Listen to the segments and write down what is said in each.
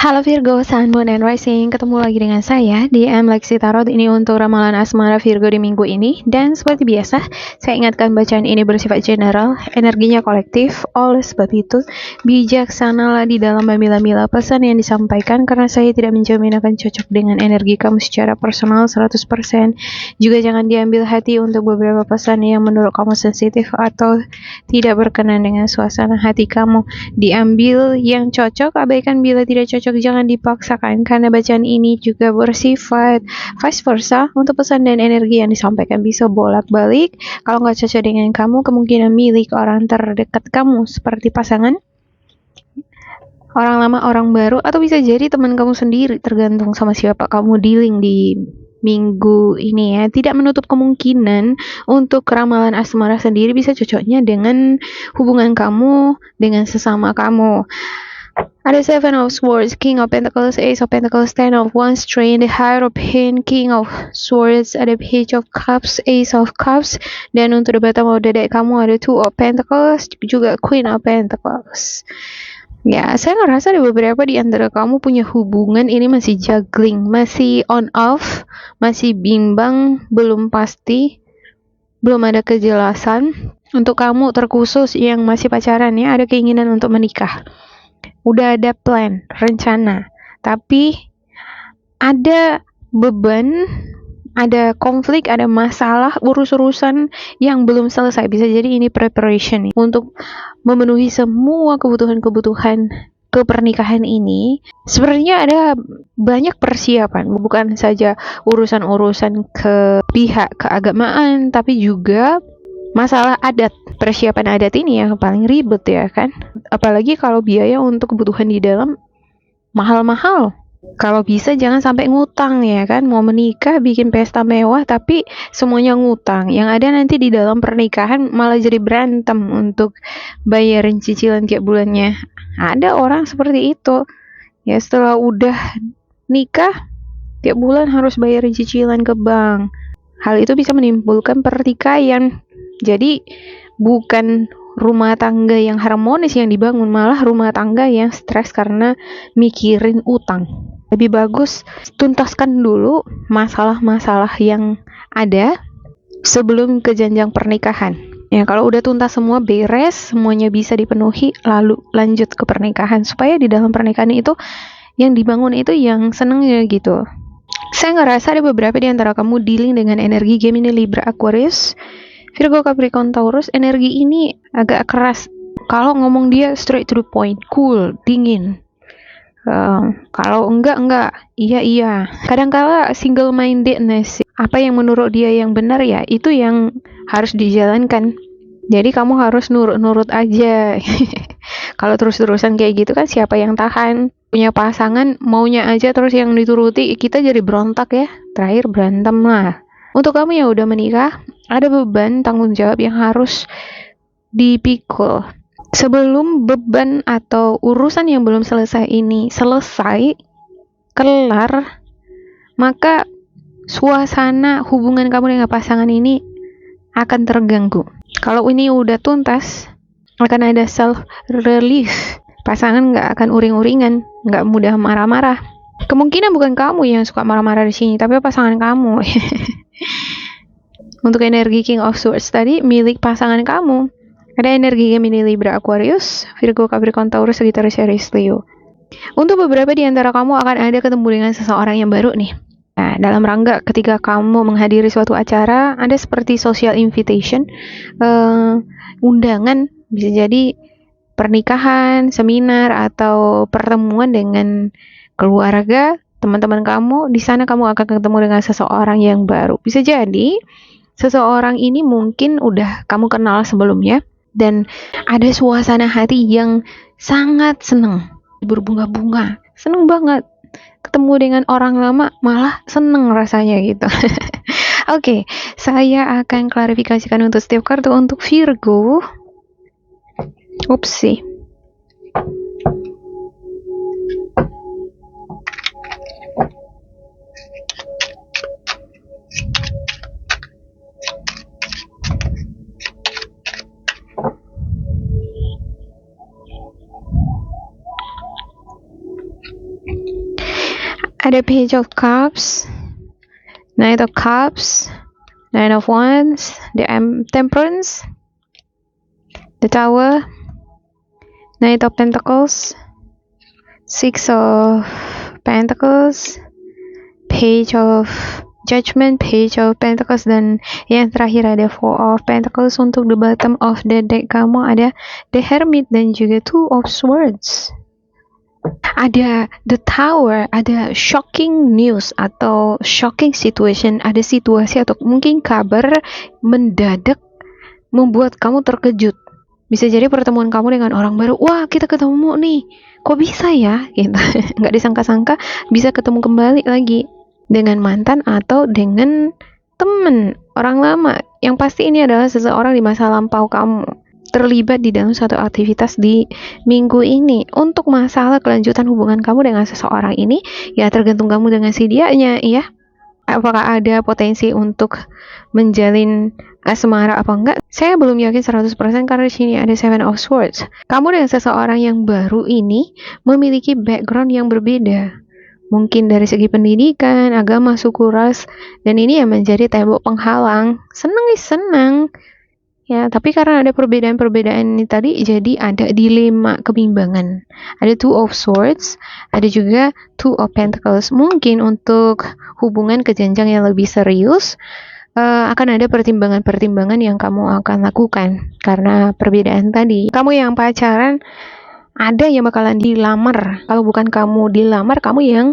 Halo Virgo, Sun, Moon, and Rising. Ketemu lagi dengan saya di Lexi Tarot. Ini untuk ramalan asmara Virgo di minggu ini. Dan seperti biasa, saya ingatkan bacaan ini bersifat general, energinya kolektif. Oleh sebab itu, bijaksanalah di dalam memilah-milah pesan yang disampaikan, karena saya tidak menjamin akan cocok dengan energi kamu secara personal 100%. Juga jangan diambil hati untuk beberapa pesan yang menurut kamu sensitif atau tidak berkenan dengan suasana hati kamu. Diambil yang cocok, abaikan bila tidak cocok, jangan dipaksakan, karena bacaan ini juga bersifat vice versa. Untuk pesan dan energi yang disampaikan bisa bolak-balik. Kalau nggak cocok dengan kamu, kemungkinan milik orang terdekat kamu seperti pasangan, orang lama, orang baru, atau bisa jadi teman kamu sendiri, tergantung sama siapa kamu dealing di minggu ini ya. Tidak menutup kemungkinan untuk ramalan asmara sendiri bisa cocoknya dengan hubungan kamu dengan sesama kamu. Ada Seven of Swords, King of Pentacles, Ace of Pentacles, Ten of Wands, Train, the Hierophant, King of Swords, ada Page of Cups, Ace of Cups, dan untuk the bottom of the deck kamu ada Two of Pentacles, juga Queen of Pentacles. Ya, saya ngerasa ada beberapa di antara kamu punya hubungan ini masih juggling, masih on off, masih bimbang, belum pasti, belum ada kejelasan. Untuk kamu terkhusus yang masih pacaran ya, ada keinginan untuk menikah. Udah ada plan, rencana, tapi ada beban, ada konflik, ada masalah, urus-urusan yang belum selesai. Bisa jadi ini preparation nih, untuk memenuhi semua kebutuhan-kebutuhan ke pernikahan ini. Sebenarnya ada banyak persiapan, bukan saja urusan-urusan ke pihak keagamaan, tapi juga masalah adat. Persiapan adat ini yang paling ribet ya kan, apalagi kalau biaya untuk kebutuhan di dalam mahal-mahal. Kalau bisa jangan sampai ngutang ya kan, mau menikah bikin pesta mewah tapi semuanya ngutang, yang ada nanti di dalam pernikahan malah jadi berantem untuk bayarin cicilan tiap bulannya. Ada orang seperti itu ya, setelah udah nikah tiap bulan harus bayarin cicilan ke bank. Hal itu bisa menimbulkan pertikaian. Jadi bukan rumah tangga yang harmonis yang dibangun, malah rumah tangga yang stres karena mikirin utang. Lebih bagus tuntaskan dulu masalah-masalah yang ada sebelum ke jenjang pernikahan. Ya, kalau udah tuntas semua, beres, semuanya bisa dipenuhi, lalu lanjut ke pernikahan, supaya di dalam pernikahan itu yang dibangun itu yang senengnya gitu. Saya ngerasa ada beberapa di antara kamu dealing dengan energi Gemini, Libra, Aquarius, Virgo, Capricorn, Taurus. Energi ini agak keras. Kalau ngomong dia straight to the point, cool, dingin. Kalau enggak, iya. Kadang-kala single mindedness, apa yang menurut dia yang benar ya, itu yang harus dijalankan. Jadi kamu harus nurut-nurut aja. Kalau terus-terusan kayak gitu kan siapa yang tahan? Punya pasangan maunya aja terus yang dituruti, kita jadi berontak ya. Terakhir berantem lah. Untuk kamu yang udah menikah, ada beban tanggung jawab yang harus dipikul. Sebelum beban atau urusan yang belum selesai ini selesai, kelar, maka suasana hubungan kamu dengan pasangan ini akan terganggu. Kalau ini udah tuntas, akan ada self relief. Pasangan nggak akan uring-uringan, nggak mudah marah-marah. Kemungkinan bukan kamu yang suka marah-marah di sini, tapi pasangan kamu. Untuk energi King of Swords tadi milik pasangan kamu. Ada energi Gemini, Libra, Aquarius, Virgo, Capricorn, Taurus, Sagittarius, Aries, Leo. Untuk beberapa di antara kamu akan ada ketemu dengan seseorang yang baru nih. Nah, dalam rangka ketika kamu menghadiri suatu acara, ada seperti social invitation, undangan, bisa jadi pernikahan, seminar, atau pertemuan dengan keluarga, teman-teman kamu. Di sana kamu akan ketemu dengan seseorang yang baru. Bisa jadi seseorang ini mungkin udah kamu kenal sebelumnya, dan ada suasana hati yang sangat seneng, berbunga-bunga, seneng banget ketemu dengan orang lama, malah seneng rasanya gitu. Oke, saya akan klarifikasikan untuk setiap kartu. Untuk Virgo, upsi, Ada Page of Cups, Knight of Cups, Nine of Wands, the Temperance, the Tower, Knight of Pentacles, Six of Pentacles, Page of Judgment, Page of Pentacles, dan yang terakhir ada Four of Pentacles. Untuk the bottom of the deck kamu ada the Hermit dan juga Two of Swords. Ada the Tower, ada shocking news atau shocking situation, ada situasi atau mungkin kabar mendadak membuat kamu terkejut. Bisa jadi pertemuan kamu dengan orang baru, wah kita ketemu nih, kok bisa ya, gitu. Nggak disangka-sangka bisa ketemu kembali lagi dengan mantan atau dengan temen, orang lama. Yang pasti ini adalah seseorang di masa lampau kamu terlibat di dalam suatu aktivitas di minggu ini. Untuk masalah kelanjutan hubungan kamu dengan seseorang ini, ya tergantung kamu dengan si dianya, ya. Apakah ada potensi untuk menjalin asmara apa enggak? Saya belum yakin 100% karena di sini ada Seven of Swords. Kamu dengan seseorang yang baru ini memiliki background yang berbeda. Mungkin dari segi pendidikan, agama, suku, ras, dan ini yang menjadi tembok penghalang. Senang. Ya, tapi karena ada perbedaan-perbedaan ini tadi, jadi ada dilema, kebimbangan. Ada Two of Swords, ada juga Two of Pentacles. Mungkin untuk hubungan ke jenjang yang lebih serius, akan ada pertimbangan-pertimbangan yang kamu akan lakukan karena perbedaan tadi. Kamu yang pacaran, ada yang bakalan dilamar. Kalau bukan kamu dilamar, kamu yang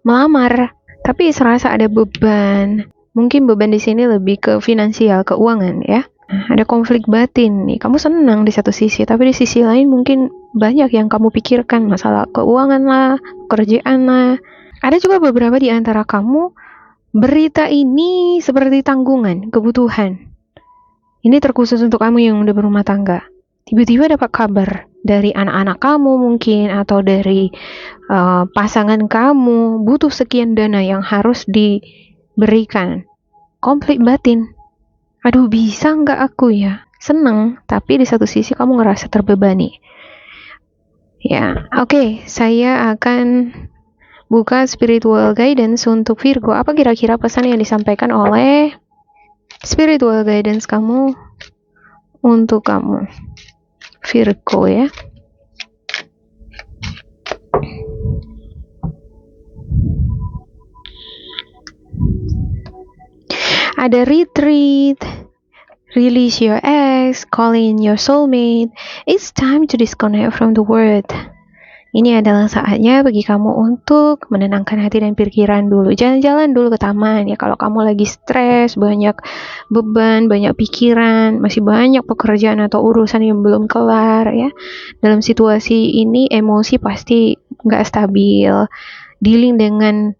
melamar. Tapi serasa ada beban. Mungkin beban di sini lebih ke finansial, keuangan, ya. Ada konflik batin nih, kamu senang di satu sisi, tapi di sisi lain mungkin banyak yang kamu pikirkan, masalah keuangan lah, pekerjaan lah. Ada juga beberapa di antara kamu, berita ini seperti tanggungan, kebutuhan. Ini terkhusus untuk kamu yang udah berumah tangga. Tiba-tiba dapat kabar dari anak-anak kamu mungkin, atau dari pasangan kamu, butuh sekian dana yang harus diberikan. Konflik batin. Aduh, bisa nggak aku ya? Seneng, tapi di satu sisi kamu ngerasa terbebani. Ya, oke. Saya akan buka spiritual guidance untuk Virgo. Apa kira-kira pesan yang disampaikan oleh spiritual guidance kamu untuk kamu, Virgo, ya? Ada retreat, release your ex, calling in your soulmate. It's time to disconnect from the world. Ini adalah saatnya bagi kamu untuk menenangkan hati dan pikiran dulu. Jalan-jalan dulu ke taman ya. Kalau kamu lagi stres, banyak beban, banyak pikiran, masih banyak pekerjaan atau urusan yang belum kelar ya. Dalam situasi ini emosi pasti nggak stabil. Dealing dengan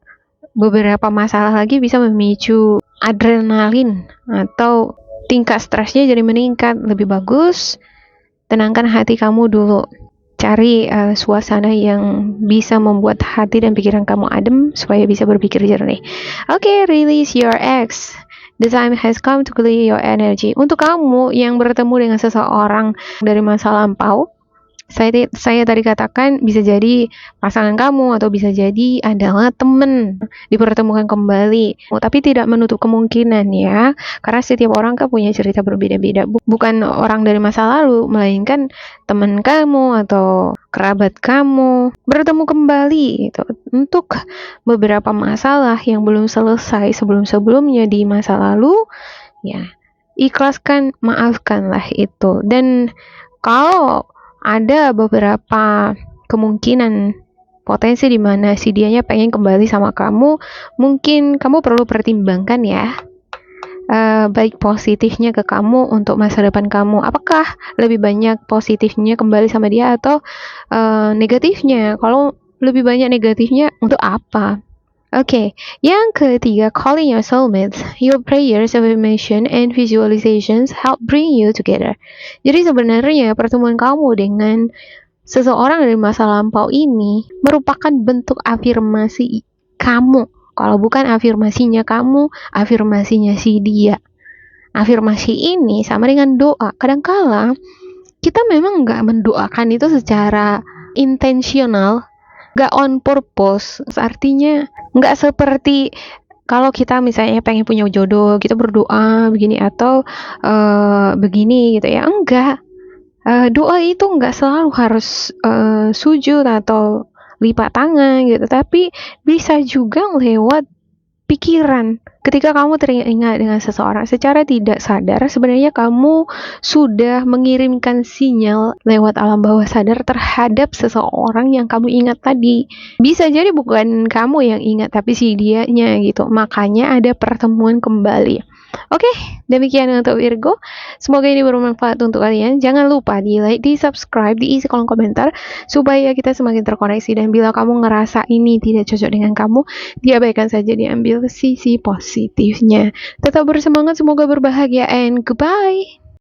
beberapa masalah lagi bisa memicu adrenalin atau tingkat stresnya jadi meningkat. Lebih bagus tenangkan hati kamu dulu. Cari suasana yang bisa membuat hati dan pikiran kamu adem supaya bisa berpikir jernih. Oke, release your ex. The time has come to clear your energy. Untuk kamu yang bertemu dengan seseorang dari masa lampau, saya tadi katakan bisa jadi pasangan kamu atau bisa jadi adalah teman dipertemukan kembali. Tapi tidak menutup kemungkinan ya, karena setiap orang kan punya cerita berbeda-beda. Bukan orang dari masa lalu, melainkan teman kamu atau kerabat kamu bertemu kembali gitu, untuk beberapa masalah yang belum selesai sebelum-sebelumnya di masa lalu. Ya, ikhlaskan, maafkanlah itu. Dan kalau ada beberapa kemungkinan potensi di mana si dianya pengen kembali sama kamu, mungkin kamu perlu pertimbangkan ya, baik positifnya ke kamu untuk masa depan kamu. Apakah lebih banyak positifnya kembali sama dia atau negatifnya? Kalau lebih banyak negatifnya, untuk apa? Oke, yang ketiga, calling your soulmates. Your prayers, affirmation, and visualizations help bring you together. Jadi sebenarnya pertemuan kamu dengan seseorang dari masa lampau ini merupakan bentuk afirmasi kamu. Kalau bukan afirmasinya kamu, afirmasinya si dia. Afirmasi ini sama dengan doa. Kadangkala kita memang nggak mendoakan itu secara intensional, nggak on purpose. Artinya nggak seperti kalau kita misalnya pengen punya jodoh, kita berdoa begini atau begini gitu ya. Enggak. Doa itu nggak selalu harus sujud atau lipat tangan gitu, tapi bisa juga lewat pikiran. Ketika kamu teringat dengan seseorang secara tidak sadar, sebenarnya kamu sudah mengirimkan sinyal lewat alam bawah sadar terhadap seseorang yang kamu ingat tadi. Bisa jadi bukan kamu yang ingat, tapi si dianya gitu. Makanya ada pertemuan kembali. Oke, demikian untuk Virgo. Semoga ini bermanfaat untuk kalian. Jangan lupa di like, di subscribe, diisi kolom komentar supaya kita semakin terkoneksi. Dan bila kamu ngerasa ini tidak cocok dengan kamu, diabaikan saja, diambil sisi positifnya. Tetap bersemangat, semoga berbahagia, and goodbye.